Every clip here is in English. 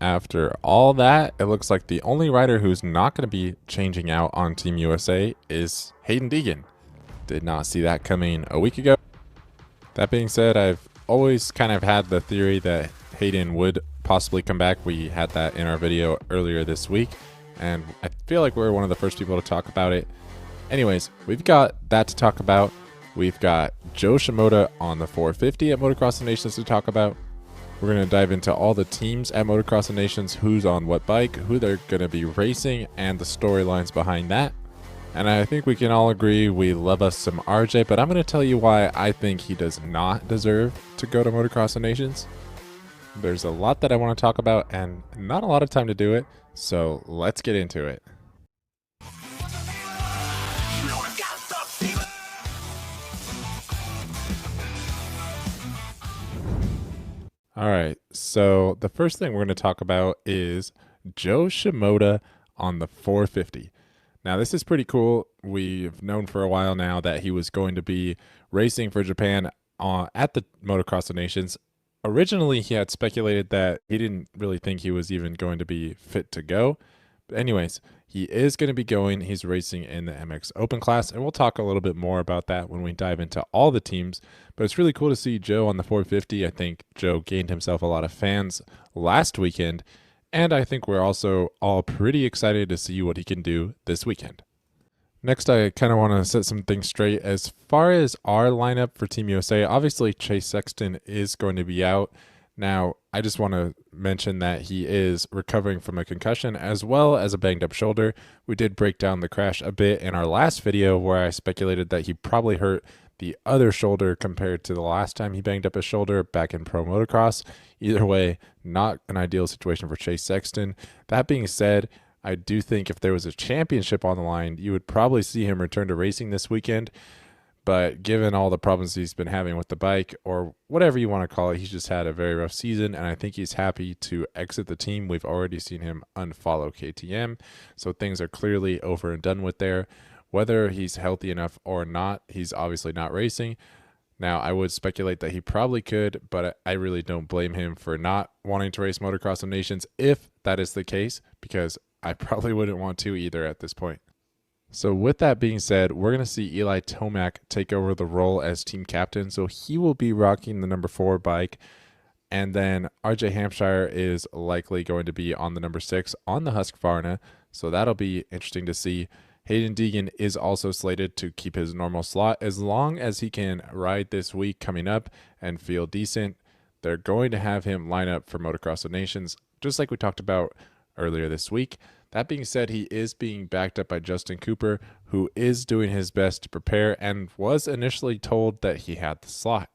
after all that, it looks like the only rider who's not going to be changing out on Team USA is Hayden Deegan. Did not see that coming a week ago. That being said, I've always kind of had the theory that Hayden would possibly come back. We had that in our video earlier this week, and I feel like we're one of the first people to talk about it. Anyways, we've got that to talk about. We've got Joe Shimoda on the 450 at Motocross Nations to talk about. We're going to dive into all the teams at Motocross Nations, who's on what bike, who they're going to be racing, and the storylines behind that. And I think we can all agree we love us some RJ, but I'm going to tell you why I think he does not deserve to go to Motocross Nations. There's a lot that I want to talk about and not a lot of time to do it, so let's get into it. All right, so the first thing we're going to talk about is Joe Shimoda on the 450. Now, this is pretty cool. We've known for a while now that he was going to be racing for Japan at the Motocross of Nations. Originally, he had speculated that he didn't really think he was even going to be fit to go. But anyways, he is going to be going. He's racing in the MX Open class, and we'll talk a little bit more about that when we dive into all the teams. But it's really cool to see Joe on the 450. I think Joe gained himself a lot of fans last weekend, and I think we're also all pretty excited to see what he can do this weekend. Next, I kind of want to set some things straight. As far as our lineup for Team USA, obviously Chase Sexton is going to be out. Now, I just want to mention that he is recovering from a concussion as well as a banged up shoulder. We did break down the crash a bit in our last video where I speculated that he probably hurt the other shoulder compared to the last time he banged up his shoulder back in pro motocross. Either way, not an ideal situation for Chase Sexton. That being said, I do think if there was a championship on the line, you would probably see him return to racing this weekend. But given all the problems he's been having with the bike, or whatever you want to call it, he's just had a very rough season, and I think he's happy to exit the team. We've already seen him unfollow KTM, so things are clearly over and done with there. Whether he's healthy enough or not, he's obviously not racing. Now, I would speculate that he probably could, but I really don't blame him for not wanting to race Motocross of Nations if that is the case, because I probably wouldn't want to either at this point. So with that being said, we're going to see Eli Tomac take over the role as team captain. So he will be rocking the number 4 bike. And then RJ Hampshire is likely going to be on the number 6 on the Husqvarna. So that'll be interesting to see. Hayden Deegan is also slated to keep his normal slot as long as he can ride this week coming up and feel decent. They're going to have him line up for Motocross of Nations, just like we talked about earlier this week. That being said, he is being backed up by Justin Cooper, who is doing his best to prepare and was initially told that he had the slot.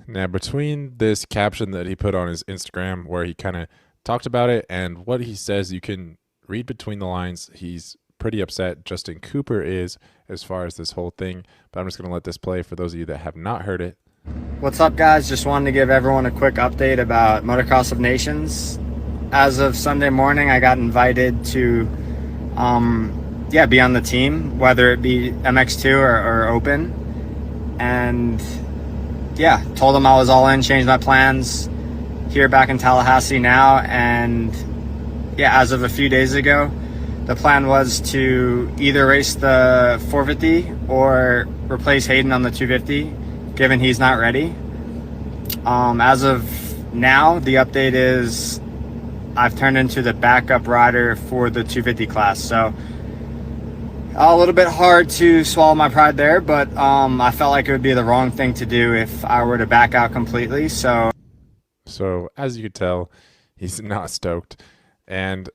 Now, between this caption that he put on his Instagram where he kind of talked about it and what he says, you can read between the lines. He's pretty upset. Justin Cooper is, as far as this whole thing, but I'm just going to let this play for those of you that have not heard it. What's up, guys? Just wanted to give everyone a quick update about Motocross of Nations. As of Sunday morning, I got invited to be on the team, whether it be MX2 or Open. And yeah, told them I was all in, changed my plans. Here back in Tallahassee now, and yeah, as of a few days ago, the plan was to either race the 450 or replace Hayden on the 250, given he's not ready. As of now, the update is I've turned into the backup rider for the 250 class. So a little bit hard to swallow my pride there, but I felt like it would be the wrong thing to do if I were to back out completely. So as you could tell, he's not stoked. And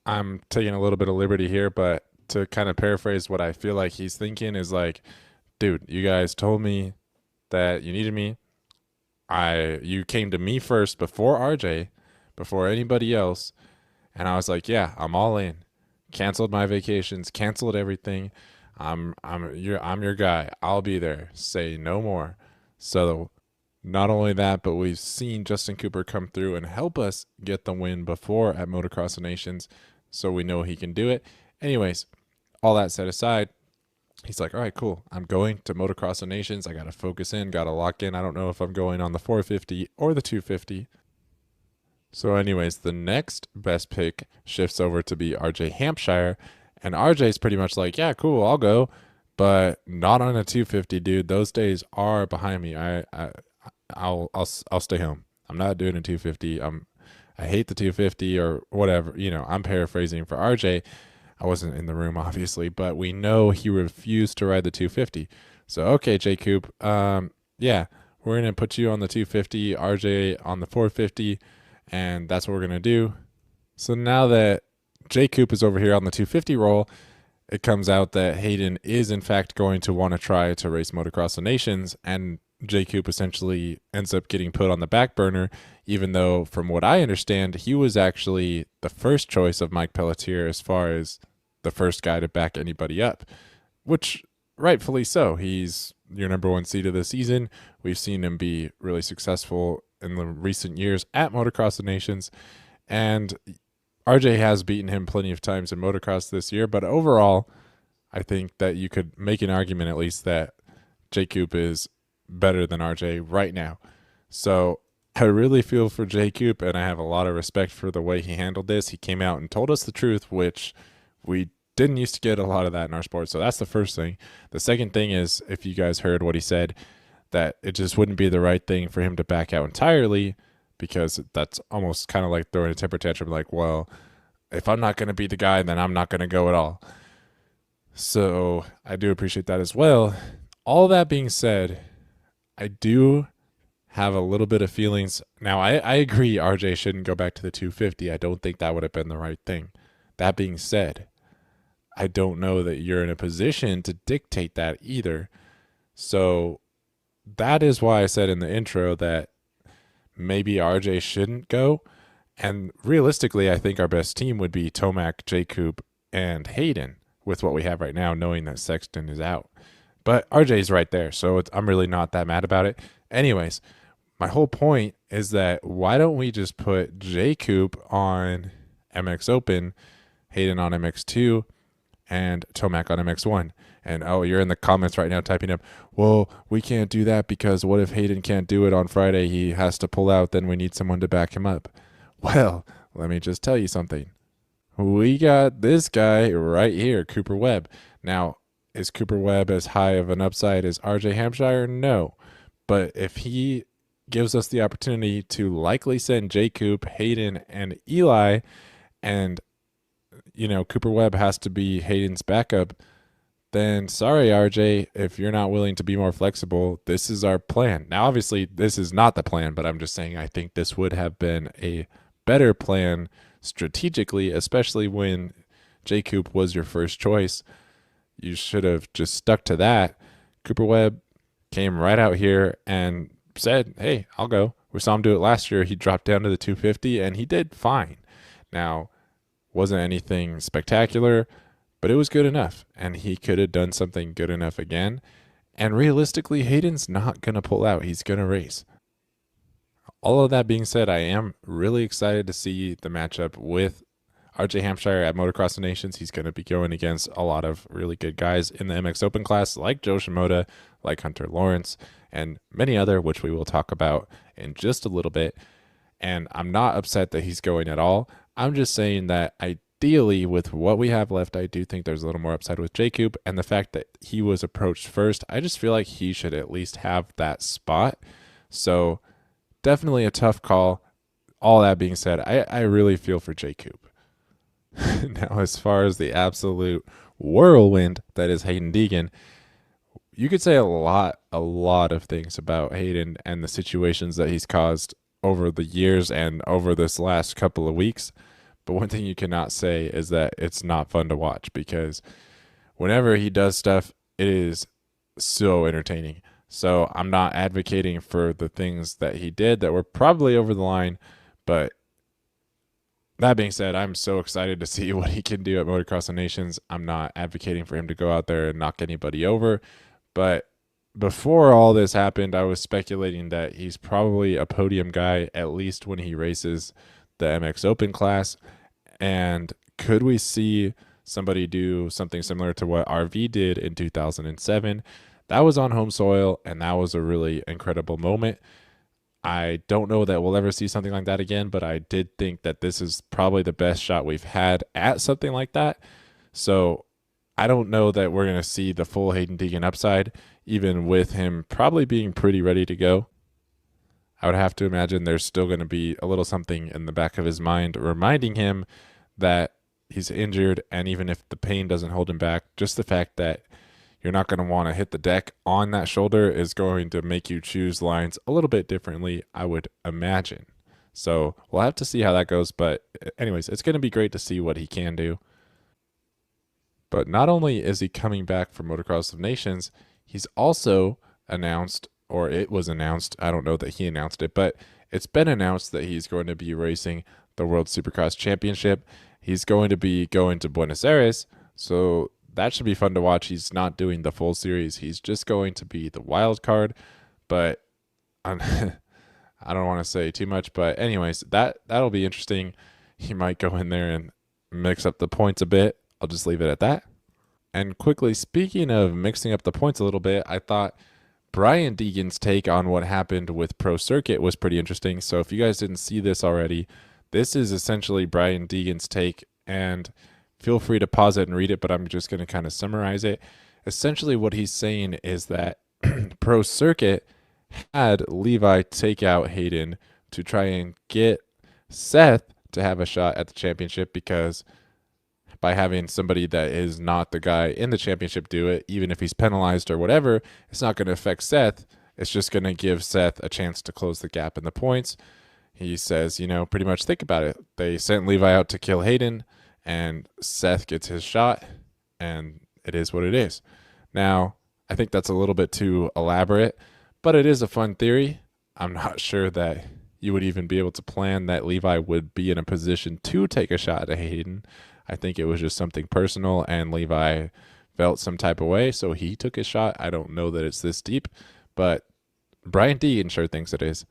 I'm taking a little bit of liberty here, but to kind of paraphrase what I feel like he's thinking is like, dude, you guys told me that you needed me. You came to me first before RJ, before anybody else, and I was like, yeah, I'm all in. Canceled my vacations, canceled everything. I'm your guy. I'll be there. Say no more. So not only that, but we've seen Justin Cooper come through and help us get the win before at Motocross Nations, so we know he can do it. Anyways, all that set aside, he's like, all right, cool. I'm going to Motocross Nations. I got to focus in, got to lock in. I don't know if I'm going on the 450 or the 250. So, anyways, the next best pick shifts over to be RJ Hampshire. And RJ's pretty much like, yeah, cool, I'll go, but not on a 250, dude. Those days are behind me. I'll stay home. I'm not doing a 250. I hate the 250 or whatever. I'm paraphrasing for RJ. I wasn't in the room, obviously, but we know he refused to ride the 250. So, okay, J Coop, yeah, we're going to put you on the 250, RJ on the 450, and that's what we're going to do. So now that J Coop is over here on the 250 roll, it comes out that Hayden is in fact going to want to try to race Motocross Nations, and J Coop essentially ends up getting put on the back burner, even though, from what I understand, he was actually the first choice of Mike Pelletier as far as the first guy to back anybody up, which rightfully so. He's your number one seed of the season. We've seen him be really successful in the recent years at Motocross Nations, and RJ has beaten him plenty of times in motocross this year, but overall, I think that you could make an argument at least that J Coop is better than RJ right now. So I really feel for J Coop, and I have a lot of respect for the way he handled this. He came out and told us the truth, which we didn't used to get a lot of that in our sport. So that's the first thing. The second thing is, if you guys heard what he said, that it just wouldn't be the right thing for him to back out entirely, because that's almost kind of like throwing a temper tantrum, like, well, if I'm not going to be the guy, then I'm not going to go at all. So I do appreciate that as well. All that being said, I do have a little bit of feelings. Now, I agree RJ shouldn't go back to the 250. I don't think that would have been the right thing. That being said, I don't know that you're in a position to dictate that either. So that is why I said in the intro that maybe RJ shouldn't go. And realistically, I think our best team would be Tomac, J Coop, and Hayden with what we have right now, knowing that Sexton is out. But RJ's right there, so I'm really not that mad about it. Anyways, my whole point is that why don't we just put J Coop on MX Open, Hayden on MX2, and Tomac on MX1. And oh, you're in the comments right now typing up, well, we can't do that because what if Hayden can't do it on Friday? He has to pull out, then we need someone to back him up. Well, let me just tell you something. We got this guy right here, Cooper Webb. Now, is Cooper Webb as high of an upside as RJ Hampshire? No. But if he gives us the opportunity to likely send J Coop, Hayden, and Eli, and Cooper Webb has to be Hayden's backup, then sorry, RJ, if you're not willing to be more flexible, this is our plan. Now, obviously, this is not the plan, but I'm just saying I think this would have been a better plan strategically, especially when J Coop was your first choice. You should have just stuck to that. Cooper Webb came right out here and said, hey, I'll go. We saw him do it last year. He dropped down to the 250, and he did fine. Now, wasn't anything spectacular, but it was good enough, and he could have done something good enough again. And realistically, Hayden's not going to pull out. He's going to race. All of that being said, I am really excited to see the matchup with RJ Hampshire at Motocross Nations. He's going to be going against a lot of really good guys in the MX Open class, like Joe Shimoda, like Hunter Lawrence, and many other, which we will talk about in just a little bit. And I'm not upset that he's going at all. I'm just saying that ideally, with what we have left, I do think there's a little more upside with J Coop, and the fact that he was approached first, I just feel like he should at least have that spot. So definitely a tough call. All that being said, I really feel for J Coop. Now, as far as the absolute whirlwind that is Hayden Deegan, you could say a lot of things about Hayden and the situations that he's caused over the years and over this last couple of weeks. But one thing you cannot say is that it's not fun to watch, because whenever he does stuff, it is so entertaining. So I'm not advocating for the things that he did that were probably over the line, but that being said, I'm so excited to see what he can do at Motocross Nations. I'm not advocating for him to go out there and knock anybody over, but before all this happened, I was speculating that he's probably a podium guy, at least when he races the MX Open class. And could we see somebody do something similar to what RV did in 2007? That was on home soil, and that was a really incredible moment. I don't know that we'll ever see something like that again, but I did think that this is probably the best shot we've had at something like that. So I don't know that we're going to see the full Hayden Deegan upside, even with him probably being pretty ready to go. I would have to imagine there's still going to be a little something in the back of his mind reminding him that he's injured, and even if the pain doesn't hold him back, just the fact that you're not going to want to hit the deck on that shoulder is going to make you choose lines a little bit differently, I would imagine. So we'll have to see how that goes. But anyways, it's going to be great to see what he can do. But not only is he coming back for Motocross of Nations, he's also announced, or it was announced, I don't know that he announced it, but it's been announced that he's going to be racing the World Supercross Championship. He's going to be going to Buenos Aires, so that should be fun to watch. He's not doing the full series. He's just going to be the wild card, but I don't want to say too much, but anyways, that'll be interesting. He might go in there and mix up the points a bit. I'll just leave it at that. And quickly, speaking of mixing up the points a little bit, I thought Brian Deegan's take on what happened with Pro Circuit was pretty interesting. So if you guys didn't see this already, this is essentially Brian Deegan's take, and feel free to pause it and read it, but I'm just going to kind of summarize it. Essentially what he's saying is that Pro Circuit had Levi take out Hayden to try and get Seth to have a shot at the championship, because by having somebody that is not the guy in the championship do it, even if he's penalized or whatever, it's not going to affect Seth. It's just going to give Seth a chance to close the gap in the points. He says, pretty much think about it. They sent Levi out to kill Hayden, and Seth gets his shot, and it is what it is. Now, I think that's a little bit too elaborate, but it is a fun theory. I'm not sure that you would even be able to plan that Levi would be in a position to take a shot at Hayden. I think it was just something personal, and Levi felt some type of way, so he took his shot. I don't know that it's this deep, but Brian Deegan sure thinks it is.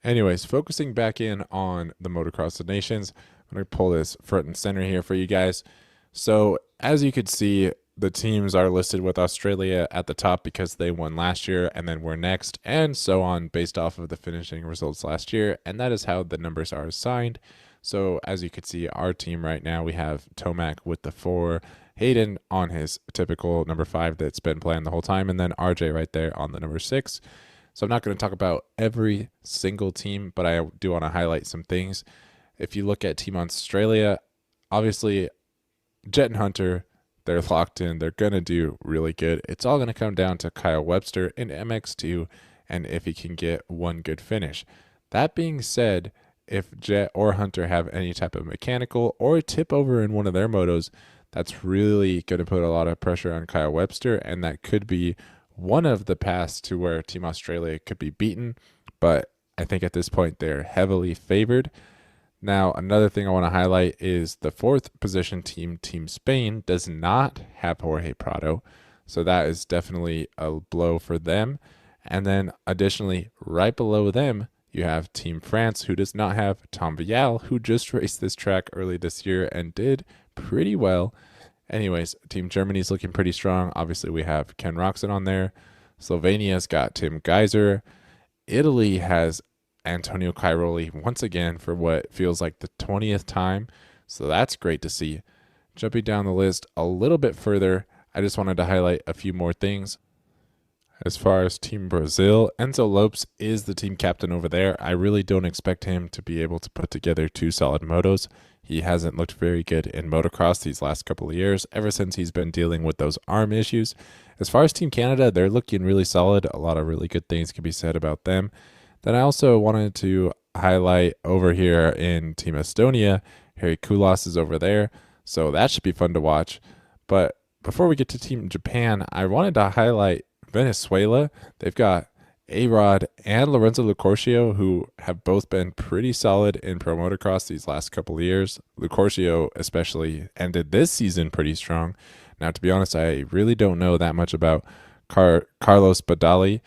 Anyways, focusing back in on the Motocross of Nations, I'm going to pull this front and center here for you guys. So as you could see, the teams are listed with Australia at the top because they won last year, and then we're next, and so on based off of the finishing results last year, and that is how the numbers are assigned. So as you can see, our team right now, we have Tomac with the 4, Hayden on his typical number 5 that's been playing the whole time, and then RJ right there on the number 6. So I'm not going to talk about every single team, but I do want to highlight some things. If you look at Team Australia, obviously Jet and Hunter, they're locked in. They're going to do really good. It's all going to come down to Kyle Webster in MX2 and if he can get one good finish. That being said, if Jet or Hunter have any type of mechanical or tip over in one of their motos, that's really going to put a lot of pressure on Kyle Webster, and that could be one of the paths to where Team Australia could be beaten. But I think at this point they're heavily favored. Now, another thing I want to highlight is the 4th position team, Team Spain, does not have Jorge Prado. So that is definitely a blow for them. And then additionally, right below them, you have Team France, who does not have Tom Vial, who just raced this track early this year and did pretty well. Anyways, Team Germany's looking pretty strong. Obviously, we have Ken Roxon on there. Slovenia's got Tim Geiser. Italy has Antonio Cairoli once again for what feels like the 20th time. So that's great to see. Jumping down the list a little bit further, I just wanted to highlight a few more things. As far as Team Brazil, Enzo Lopes is the team captain over there. I really don't expect him to be able to put together 2 solid motos. He hasn't looked very good in motocross these last couple of years, ever since he's been dealing with those arm issues. As far as Team Canada, they're looking really solid. A lot of really good things can be said about them. Then I also wanted to highlight over here in Team Estonia, Harry Kulas is over there, so that should be fun to watch. But before we get to Team Japan, I wanted to highlight Venezuela. They've got A-Rod and Lorenzo Lucorcio, who have both been pretty solid in pro motocross these last couple of years. Lucorcio especially ended this season pretty strong. Now, to be honest, I really don't know that much about Carlos Badali,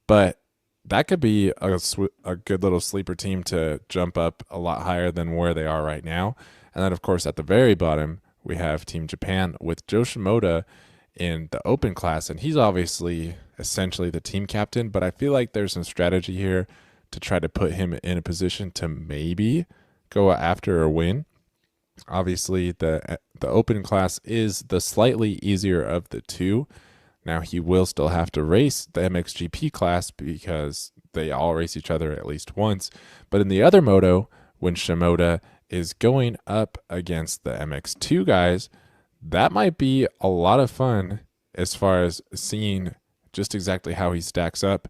but that could be a good little sleeper team to jump up a lot higher than where they are right now. And then, of course, at the very bottom, we have Team Japan with Joe Shimoda in the open class, and he's obviously essentially the team captain, but I feel like there's some strategy here to try to put him in a position to maybe go after a win. Obviously, the open class is the slightly easier of the two. Now, he will still have to race the MXGP class because they all race each other at least once. But in the other moto, when Shimoda is going up against the MX2 guys, that might be a lot of fun as far as seeing just exactly how he stacks up.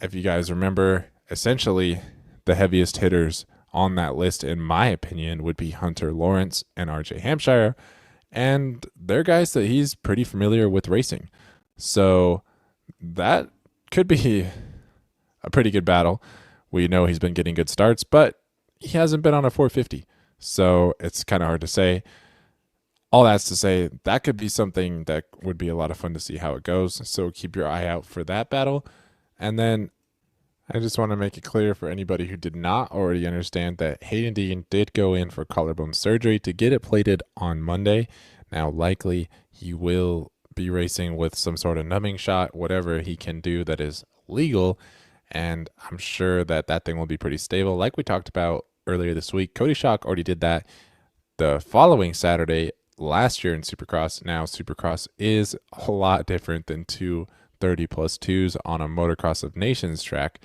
If you guys remember, essentially the heaviest hitters on that list, in my opinion, would be Hunter Lawrence and RJ Hampshire. And they're guys that he's pretty familiar with racing. So that could be a pretty good battle. We know he's been getting good starts, but he hasn't been on a 450. So it's kind of hard to say. All that's to say, that could be something that would be a lot of fun to see how it goes. So keep your eye out for that battle. And then I just want to make it clear for anybody who did not already understand that Hayden Deegan did go in for collarbone surgery to get it plated on Monday. Now, likely he will be racing with some sort of numbing shot, whatever he can do that is legal. And I'm sure that that thing will be pretty stable. Like we talked about earlier this week, Cody Schock already did that the following Saturday last year in Supercross. Now, Supercross is a lot different than two 30+2s on a Motocross of Nations track,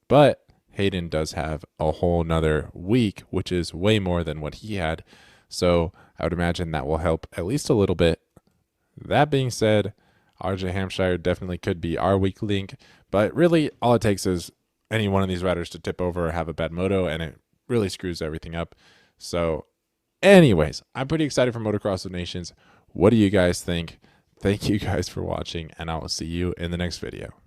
but Hayden does have a whole nother week, which is way more than what he had. So I would imagine that will help at least a little bit. That being said, RJ Hampshire definitely could be our weak link, but really all it takes is any one of these riders to tip over or have a bad moto, and it really screws everything up. So anyways, I'm pretty excited for Motocross of Nations. What do you guys think? Thank you guys for watching, and I will see you in the next video.